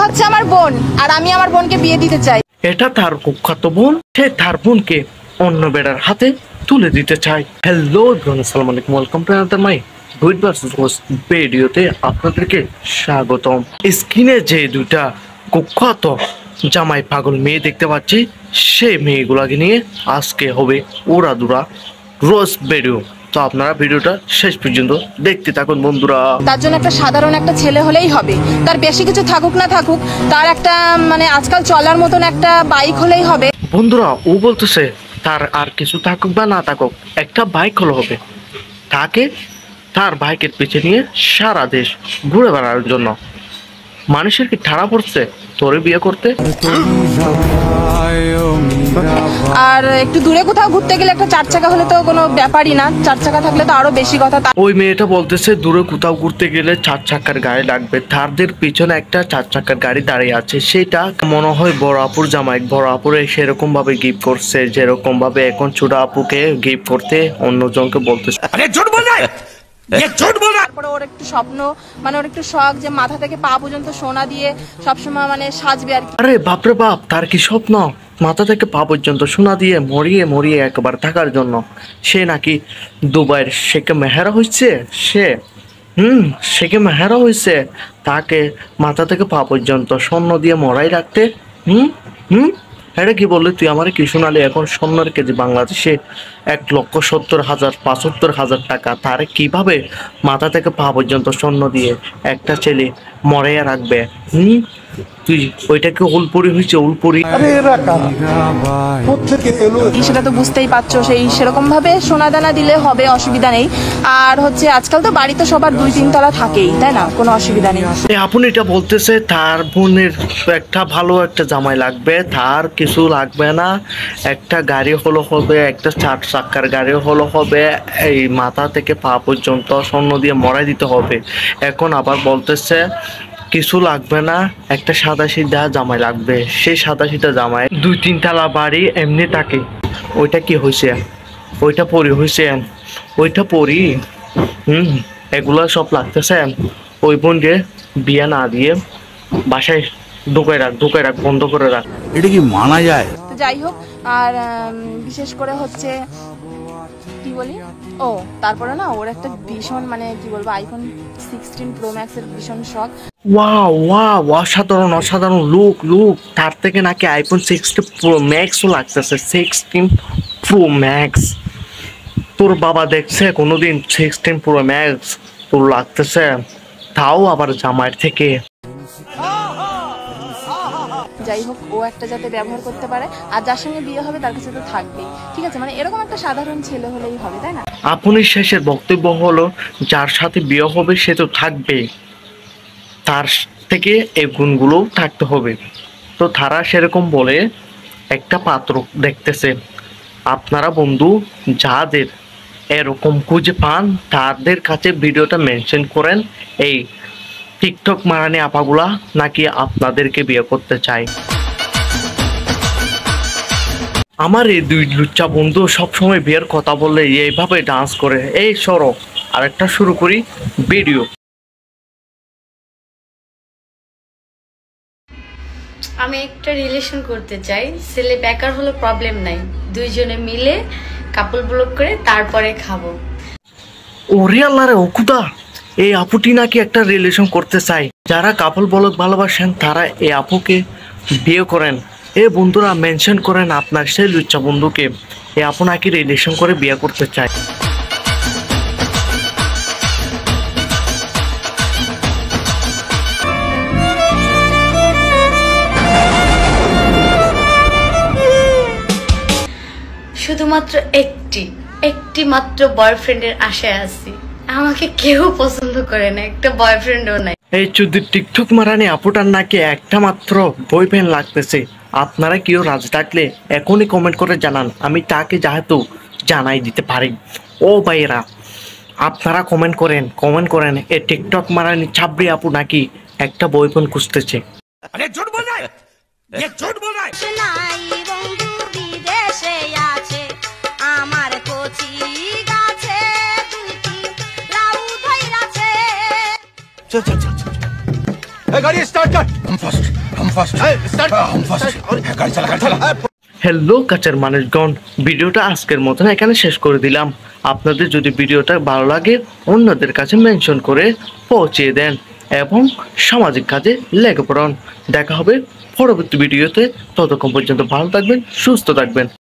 হচ্ছে আমার বোন, আর আমি আমার বোনকে বিয়ে দিতে চাই। এটা তার কুখ্যাত বোন, সে তার বোনকে অন্য বেড়ার হাতে তুলে দিতে চায়। হ্যালো এভরিওয়ান, আসসালামু আলাইকুম, welcome to another my good versus host ভিডিওতে আপনাদেরকে স্বাগতম। স্ক্রিনে যে দুইটা কুখ্যাত জামাই পাগল মেয়ে দেখতে পাচ্ছি, সেই মেয়েগুলাকে নিয়ে আজকে হবে উড়াদুরা রোজ ভিডিও। তো আপনারা ভিডিওটা শেষ পর্যন্ত দেখতে থাকুন বন্ধুরা। তার জন্য একটা সাধারণ একটা ছেলে হলেই হবে, তার বেশি কিছু থাকুক না থাকুক, তার একটা মানে আজকাল চলার মতন একটা বাইক হলেই হবে। বন্ধুরা, ও বলতেছে তার আর কিছু থাকুক বা না থাকুক, একটা বাইক হলে হবে। তাকে তার বাইকের পিছে নিয়ে সারা দেশ ঘুরে বেড়ানোর জন্য। মানুষের কি ঠাড়া পড়ছে তোরে বিয়ে করতে? আর একটু দূরে কোথাও ঘুরতে গেলে একটা চার চাকা হলে তো কোনো ব্যাপারই না, চার চাকা থাকলে তো আরো বেশি কথা। ওই মেয়েটা বলতেছে দূরে কোথাও ঘুরতে গেলে চার চাকার গাড়ি লাগবে, তাদের পিছনে একটা চার চাকার গাড়ি দাঁড়িয়ে আছে। সেটা মনে হয় বড় আপুর জামাই। বড় আপুরে সেরকম ভাবে গিফট করছে, যেরকম ভাবে এখন ছোট আপুকে গিফট করতে অন্যজনকে বলতেছে। তারপরে ওর একটু স্বপ্ন, মানে ওর একটু শখ যে মাথা থেকে পা পর্যন্ত সোনা দিয়ে সবসময় মানে সাজবে আর কি। আরে বাপরে বাপ, তার কি স্বপ্ন মাথা থেকে পা পর্যন্ত সোনা দিয়ে মরিয়ে মরিয়ে একবার থাকার জন্য। সে নাকি দুবাইয়ের শেখে মেহেরা হয়েছে। শেখে মেহেরা হয়েছে, তাকে মাথা থেকে পা পর্যন্ত স্বর্ণ দিয়ে মরাই রাখতে। এটা কি বললি তুই? আমার কি শোনালি? এখন স্বর্ণের কেজি বাংলাদেশে 1,70,000 75,000 টাকা। তারে কিভাবে মাথা থেকে পা পর্যন্ত স্বর্ণ দিয়ে একটা ছেলে মরাইয়া রাখবে? তুই ওইটাকে উলপুরি হয়েছে, উলপুরি। সেটা তো বুঝতেই পারছো, সেই সেরকম ভাবে সোনা দানা দিলে হবে, অসুবিধা নেই। আর হচ্ছে আজকাল তো বাড়িতে সবার 2-3 তলা থাকেই, তাই না? কোনো অসুবিধা নেই। আপনি এটা বলতেছে তার বোনের একটা ভালো একটা জামাই লাগবে, তার কিছু লাগবে না। একটা গাড়ি হলো হবে, একটা 4 চাকার গাড়ি হলো হবে, এই মাথা থেকে পা পর্যন্ত স্বর্ণ দিয়ে মরাই দিতে হবে। এখন আবার বলতেছে কিছু লাগবে না, একটা সাদা সিধা জামাই লাগবে। সেই সাদা সিধা জামাই 2-3 তলা বাড়ি এমনি থাকে। ওইটা কি হয়েছে? ওইটা পরি হয়েছে, ওইটা পরি। এগুলা সব লাগতেছে। ওই বোনকে বিয়ে না দিয়ে বাসায় ঢুকাই রাখ, বন্ধ করে রাখ। এটা কি মানা যায়? তো যাই হোক, আর বিশেষ করে হচ্ছে কি বলি, ও তারপরে না ওর একটা ভীষণ মানে কি বলবো, iPhone 16 Pro Max এর ভীষণ শখ। ওয়াও, অসাধারণ অসাধারণ লুক। তার থেকে নাকি iPhone 16 Pro Max ও লাগতেছে। 16 Pro Max তোর বাবা দেখছে কোনোদিন? 16 Pro Max তোর লাগতেছে, তাও আবার জামাইয়ের থেকে। যাই হোক, ও একটা যাতে ব্যবহার করতে পারে, আর যার সঙ্গে বিয়ে হবে তার কাছে তো থাকবেই, ঠিক আছে? মানে এরকম একটা সাধারণ ছেলে হলেই হবে, তাই না? আপনি শেষের বক্তব্য হলো যার সাথে বিয়ে হবে সে তো থাকবেই, তার থেকে এই গুণগুলোও থাকতে হবে। তো তারা সেরকম বলে একটা পাত্র দেখতেছে। আপনারা বন্ধু যাদের এরকম খুঁজে পান তাদের কাছে ভিডিওটা মেনশন করেন। এই টিকটক মারানি আপাগুলা নাকি আপনাদেরকে বিয়ে করতে চায়। আমার এই দুই লুচ্চা বন্ধু সবসময় বিয়ের কথা বললে এইভাবে ডান্স করে। এই সরো, আরেকটা শুরু করি ভিডিও। আমি একটা রিলেশন করতে চাই, ছেলে বেকার হলো প্রবলেম নাই, দুইজনে মিলে কাপল ব্লক করে তারপরে খাবো। ওরে আল্লাহ রে, ওকুদা এই আপুটি নাকি একটা রিলেশন করতে চাই। যারা কাপল ব্লক ভালোবাসেন তারা এই আপুকে বিয়ে করেন। এ বন্ধুরা মেনশন করেন আপনার সেই লুচ্চা বন্ধুকে, এই আপু নাকি রিলেশন করে বিয়ে করতে চায়। শুধুমাত্র একটি মাত্র বয়ফ্রেন্ডের আশায় আছি। আমাকে কেউ পছন্দ করে না, একটা বয়ফ্রেন্ডও নাই। এই চুদির টিকটক মারানি আপুটার নাকি একটা মাত্র বয়ফ্রেন্ড লাগতেছে। আপনারা কেউ রাজি থাকলে এখনই কমেন্ট করে জানান, আমি তাকে যেহেতু জানাই দিতে পারি। ও ভাইয়েরা, আপনারা কমেন্ট করেন এই টিকটক মারানি ছাবড়ি আপু নাকি একটা বয়ফ্রেন্ড খুঁজতেছে। गाड़ी स्टार्ट कर। हम फास्ट स्टार्ट हम फास्ट गाड़ी चला হ্যালো কাছের মানুষগণ, ভিডিওটা আজকের মতন এখানে শেষ করে দিলাম। আপনাদের যদি ভিডিওটা ভালো লাগে অন্যদের কাছে মেনশন করে পৌঁছিয়ে দেন এবং সামাজিক কাজে লেগে পড়ুন। দেখা হবে পরবর্তী ভিডিওতে। ততক্ষণ পর্যন্ত ভালো থাকবেন, সুস্থ থাকবেন।